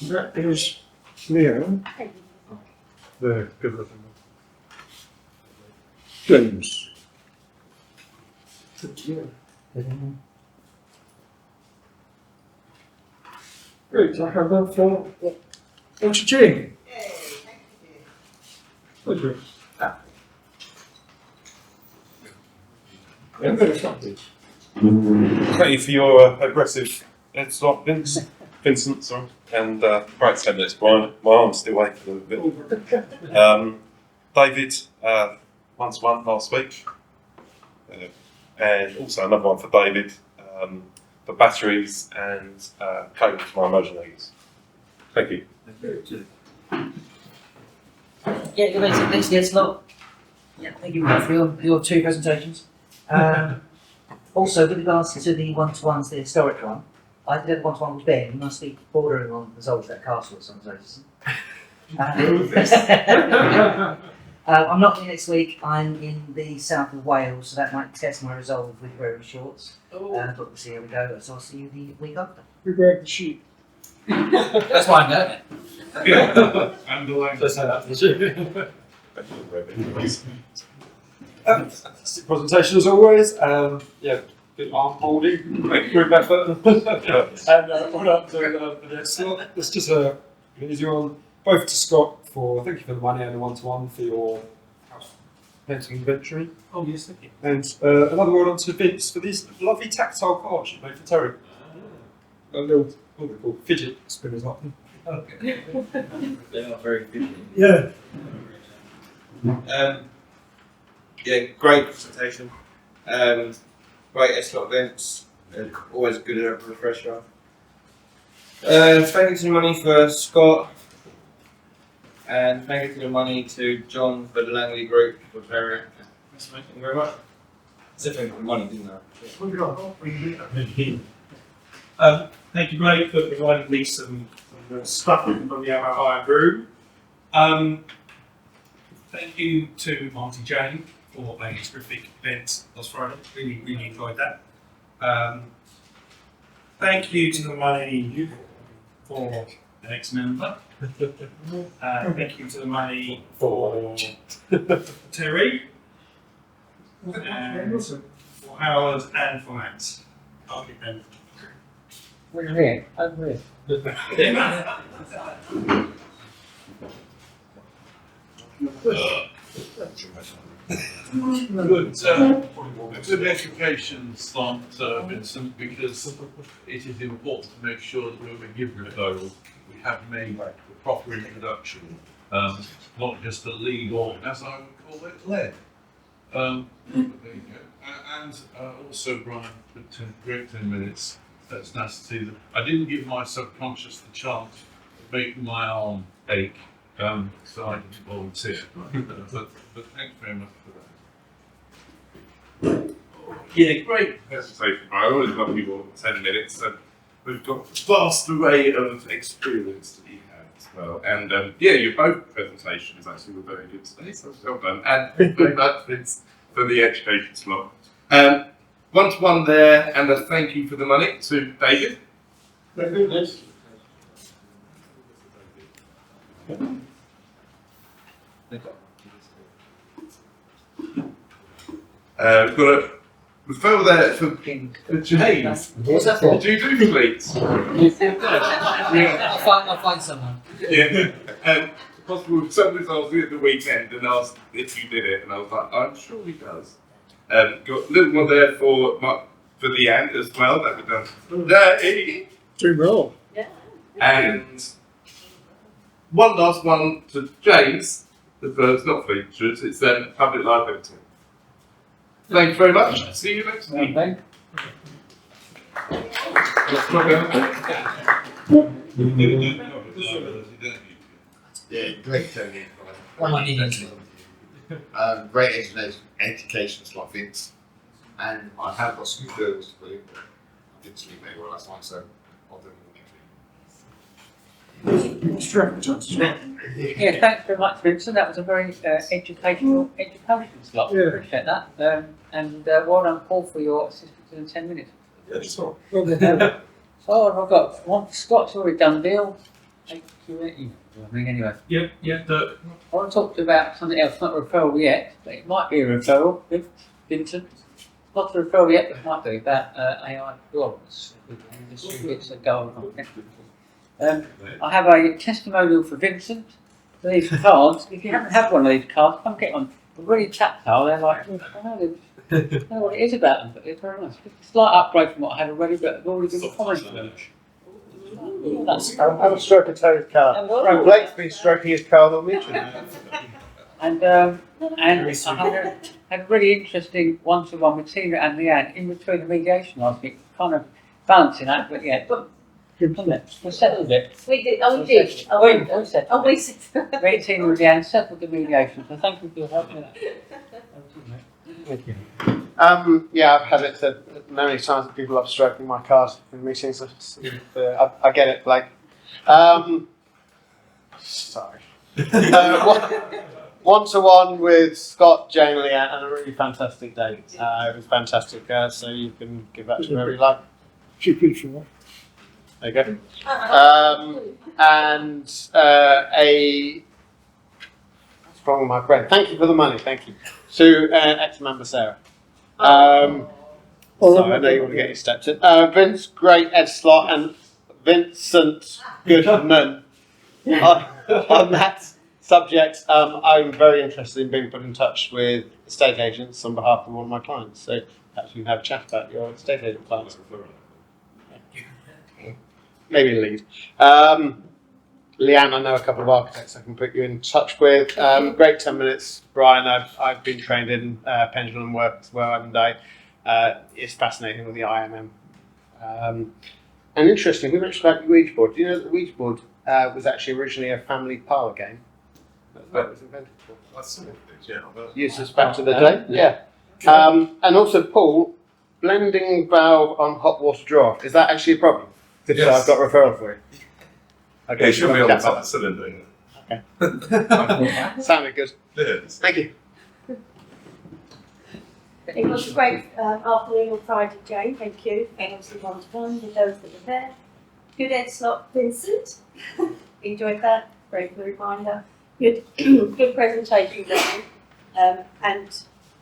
That is Leo. There, good looking. James. Great, I have that for Jing. Pleasure. Thank you for your aggressive headstart, Vincent, sorry. And great 10 minutes, Brian. My arm's still aching a little bit. David, one-to-one last week. And also another one for David, for batteries and code for my emergency leads. Thank you. Yeah, you're amazing. Thanks again, Slot. Yeah, thank you for your two presentations. Also, with regards to the one-to-ones, the historic one, I did have one-to-one with Ben. You must be bordering on the result of that castle at some stage. I'm not here next week. I'm in the south of Wales, so that might test my resolve with wearing shorts. But we'll see how we go. So I'll see you the week after. We grab the sheep. That's why I'm going. And the line. Let's head out to the sheep. Fantastic presentation as always. Yeah, good arm holding, good effort. And on up to the next slot. It's just an easy one. Both to Scott for thank you for the money and the one-to-one for your house painting inventory. Oh yes, thank you. And another one on to Vince for these lovely tactile cards you made for Terry. A little, what are they called? Fidget spinners, aren't they? They are very good. Yeah. Yeah, great presentation. Great Essex events. Always good at a refresher. Thank you to the money for Scott. And thank you to the money to John for the Langley Group for Terry. Thank you very much. Definitely for the money, didn't I? Thank you, Ray, for providing me some stuff from the Iron Room. Thank you to Marty Jane for a terrific event last Friday. Really enjoyed that. Thank you to the money for the next member. Thank you to the money for Terry, and for Howard, and for Matt. I'll give them. We're here. Over here. Good education slot, Vincent, because it is important to make sure that when we give referrals, we have made the proper introduction, not just a lead or, as I would call it, lead. There you go. And also, Brian, for great 10 minutes. That's nice to see them. I didn't give my subconscious the chance to make my arm ache, so I didn't volunteer. But thanks very much for that. Yeah, great presentation. I always love you all 10 minutes, and we've got a vast array of experience that you have as well. And yeah, your both presentations actually were very good today, so well done. And thank you very much, Vince, for the education slot. One-to-one there, and a thank you for the money to David. We've got a referral there for James. What's that for? What do you do, please? I'll find someone. Yeah. Possible, some results at the weekend and asked if you did it, and I was like, I'm sure he does. Got a little one there for the end as well that we've done today. Doing well. Yeah. And one last one to James, the first not featured, it's public liability. Thank you very much. See you next week. Yeah, great Tony. One I need. Great education slot, Vince. And I have got some girls to put in. didn't sleep very well last night, so I'll do it next week. Yeah, thanks very much, Vincent. That was a very educational slot. Yeah. Appreciate that. And well done, Paul, for your assistance in 10 minutes. Yes, So what have I got? One Scott's already done deal. Anyway. Yeah. I want to talk to you about something else, not a referral yet, but it might be a referral, Vincent. Not a referral yet, but it might be about AI blogs. It's a goal on I have a testimonial for Vincent. These cards, if you haven't had one of these cards, come get one. They're really tactile, they're like, I don't know what it is about them, but they're very nice. It's a slight upgrade from what I had already, but I've already been commenting. Have a stroke of Terry's car. Frank Blake's been stroking his car, they'll mention it. And I had a really interesting one-to-one with Tina and Leanne in between the mediation last week, kind of balancing that, but yeah. We settled it. We did. Oh, we did. We settled Oh, we it. settled. Me and Tina and Leanne settled the mediation, so thank you for your help with that. Thank you. Yeah, I've had it said many times that people love stroking my cars in meetings. I get it, Blake. Sorry. One-to-one with Scott, Jane, and Leanne, and a really fantastic day. It was fantastic, so you can give that to whoever you like. There you go. And what's wrong with my brain? Thank you for the money, thank you. To ex-member Sarah. Sorry, I know you want to get your steps in. Vince, great Ed Slot, and Vincent Goodman. On that subject, I'm very interested in being put in touch with estate agents on behalf of one of my clients. So perhaps we can have a chat about your estate agent clients. Maybe a lead. Leanne, I know a couple of architects I can put you in touch with. Great 10 minutes, Brian. I've been trained in pendulum work as well, and it's fascinating with the IMM. And interesting, we mentioned about the Ouija board. Do you know that the Ouija board was actually originally a family parlour game? That's what it was invented for. Used as back to the day, yeah. And also, Paul, blending valve on hot water draft, is that actually a problem? If so, I've got a referral for you. Okay, You should be on the top of the cylinder. Okay. Sounded good. Yes. Thank you. It was a great afternoon on Friday, Jane. Thank you. And obviously one-to-one with those that were there. Good Ed Slot, Vincent. Enjoyed that. Great reminder. Good, good presentation, Jane. And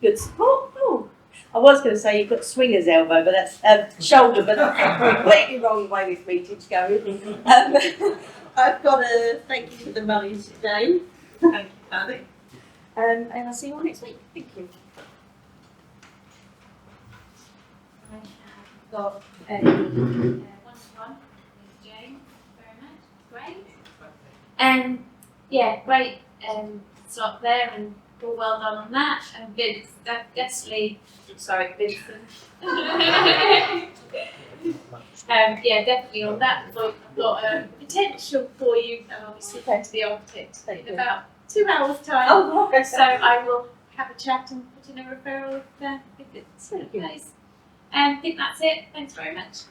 good support. Oh, I was going to say you've got swinger's elbow, but that's shoulder, but that's completely wrong way this meeting's going. I've got to thank you for the money today. Thank you, Paddy. And I'll see you all next week. Thank you. I have got a one-to-one with Jane, very much, great. And yeah, great slot there, and all well done on that. And Vincent. Yeah, definitely on that. I've got a potential for you, and obviously go to the architect in about 2 hours' time. Oh, right. So I will have a chat and put in a referral if it's nice. And I think that's it. Thanks very much.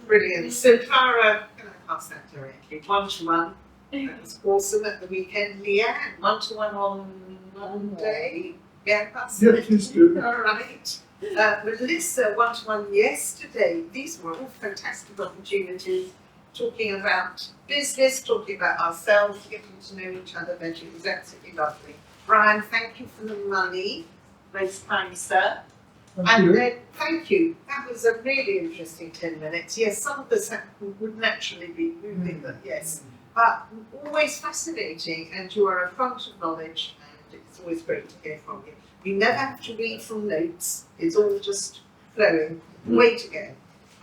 Brilliant. So Clara, can I pass that directly? One-to-one. That was awesome at the weekend. Leanne, one-to-one on Monday. Yeah, that's it. All right. Melissa, one-to-one yesterday. These were all fantastic opportunities. Talking about business, talking about ourselves, getting to know each other better. It was absolutely lovely. Brian, thank you for the money. Most kind, sir. And then, thank you. That was a really interesting 10 minutes. Yes, some of us would naturally be moving them, yes. But always fascinating, and you are a font of knowledge, and it's always great to hear from you. You never have to read from notes. It's all just flowing. Way to go.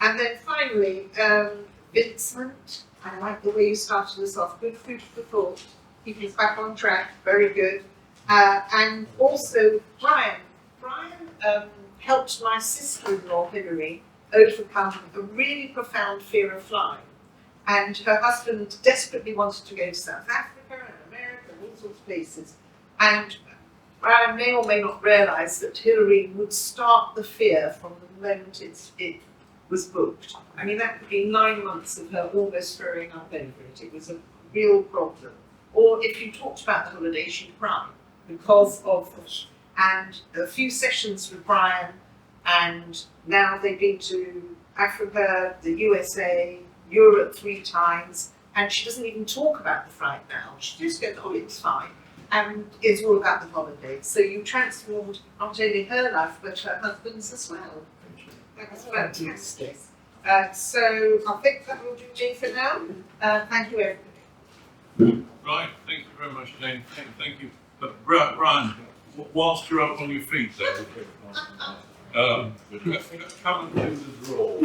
And then finally, Vincent, I like the way you started us off. Good food for thought. Keeping us back on track. Very good. And also, Brian. Brian helped my sister-in-law, Hilary, overcome a really profound fear of flying. And her husband desperately wanted to go to South Africa and America and all sorts of places. And Brian may or may not realise that Hilary would start the fear from the moment it was booked. I mean, that could be 9 months of her almost throwing up over it. It was a real problem. Or if you talked about the holiday, she'd cry because of, and a few sessions with Brian, and now they've been to Africa, the USA, Europe 3 times, and she doesn't even talk about the flight now. She just goes, oh, it's fine. And it's all about the holidays. So you transformed not only her life, but her husband's as well. That was fantastic. So I think that will do me for now. Thank you, everybody. Right, thank you very much, Jane. Thank you. But Brian, whilst you're up on your feet there, come and do the draw.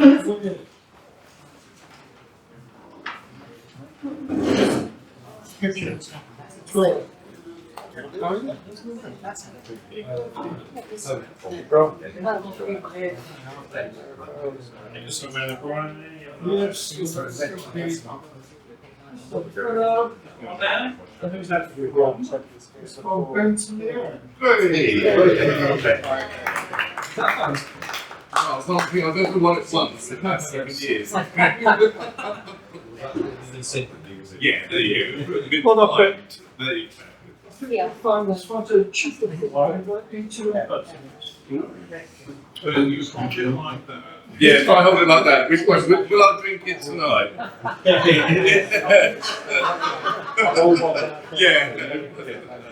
Oh, it's not I've ever won it once. They've had 7 years. Yeah, there you go. Well, not bad. There you go. Yeah. You hold it like that. Yeah, if I hold it like that, which was, will I drink it tonight? Yeah.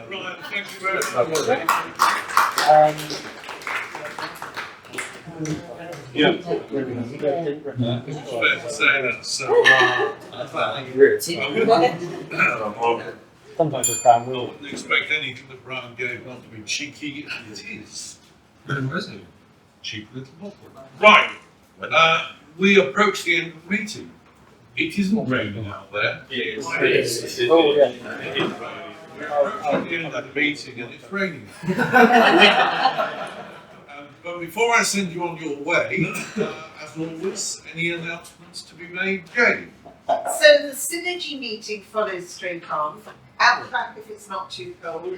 Right, thank you very much. Yeah. It's fair to say that's Sometimes it's found I wouldn't expect anything that Brian gave not to be cheeky, and it is. Cheeky little bottle. Right, we approach the end of the meeting. It isn't raining out there. Yes. Oh, yeah. We're approaching the end of the meeting and it's raining. But before I send you on your way, as always, any announcements to be made, Jane? So the synergy meeting follows straight on. Out the back if it's not too cold.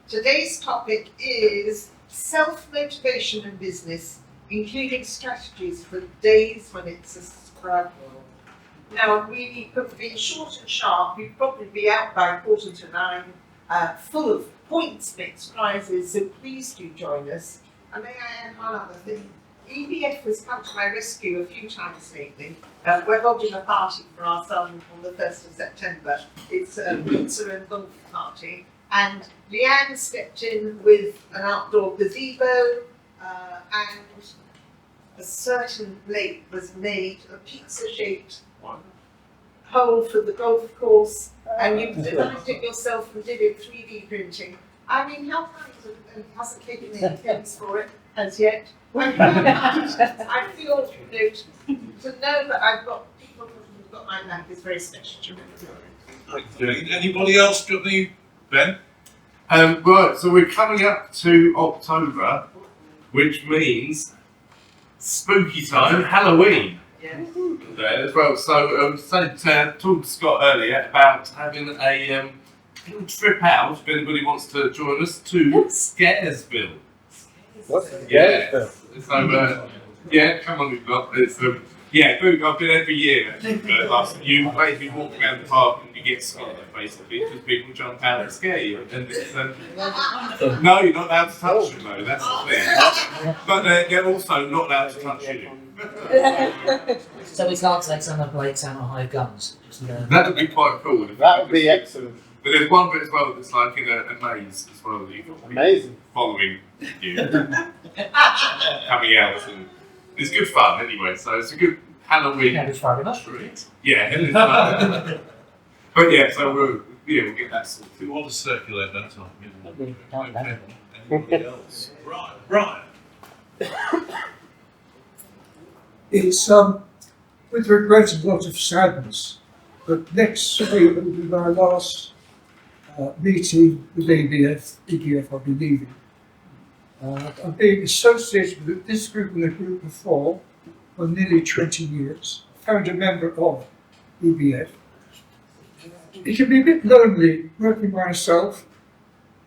Today's topic is self-motivation in business, including strategies for days when it's a scrub. Now, we could be short and sharp. We'd probably be out by 8:45, full of points, mixed prizes, so please do join us. And may I add one other thing? EBF has come to my rescue a few times lately. We're holding a party for our son on the 1st of September. It's a pizza and golf party. And Leanne stepped in with an outdoor gazebo, and a certain plate was made, a pizza-shaped hole for the golf course, and you designed it yourself and did it 3D printing. I mean, how kind of hasn't taken any pens for it as yet. I feel to know that I've got people who've got my back is very special. Anybody else got any, Ben? Right, so we're coming up to October, which means spooky time, Halloween. Yes. There as well. So talked to Scott earlier about having a little trip out, if anybody wants to join us, to Scaresville. What? Yeah. So, yeah, come on, we've got it's yeah, I've been every year actually. You basically walk around the park and you get scared basically because people jump out and scare you. And it's, no, you're not allowed to touch them though, that's the thing. But they're also not allowed to touch you. So we can't take some of Blake's and high guns. That would be quite cool. That would be excellent. But there's one bit as well that's like in a maze as well that you've got Amazing. following you, coming out, and it's good fun anyway. So it's a good Halloween treat. Yeah, and it's fun. But yeah, so we'll get that sorted. We want to circulate that time. Okay. Anybody else? Right, Brian. It's with regret and a lot of sadness, but next week will be my last meeting with EDF I'll be leaving. I've been associated with this group and a group before for nearly 20 years. Found member of EBF. It can be a bit lonely working by myself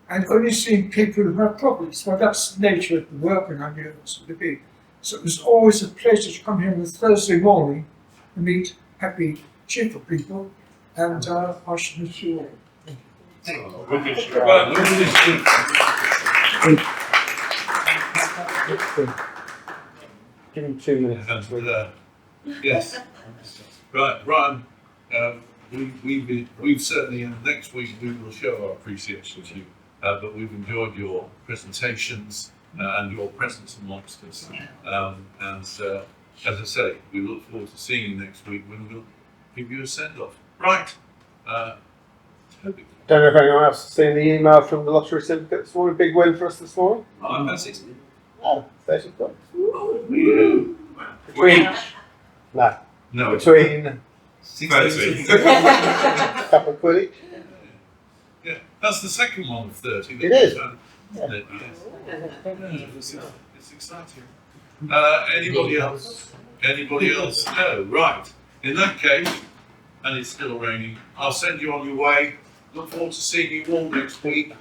and only seeing people who have problems. Well, that's the nature of the work and I knew it was going to be. So it was always a pleasure to come here on a Thursday morning and meet happy, cheerful people, and I should miss you all. Give him 2 minutes. Yes. Right, Brian. We've certainly, and next week we will show our appreciation to you. But we've enjoyed your presentations and your presence amongst us. As I say, we look forward to seeing you next week when we'll give you a send-off. Right. Toby. Don't know if anyone else has seen the email from the lottery syndicate this morning. Big win for us this morning. That's it. Oh, 30 points. Between. No. Between. 30. Couple of quid each. Yeah, that's the second one of 30. It is. Isn't it? Yes. It's exciting. Anybody else? Anybody else? No. Right. In that case, and it's still raining, I'll send you on your way. Look forward to seeing you all next week.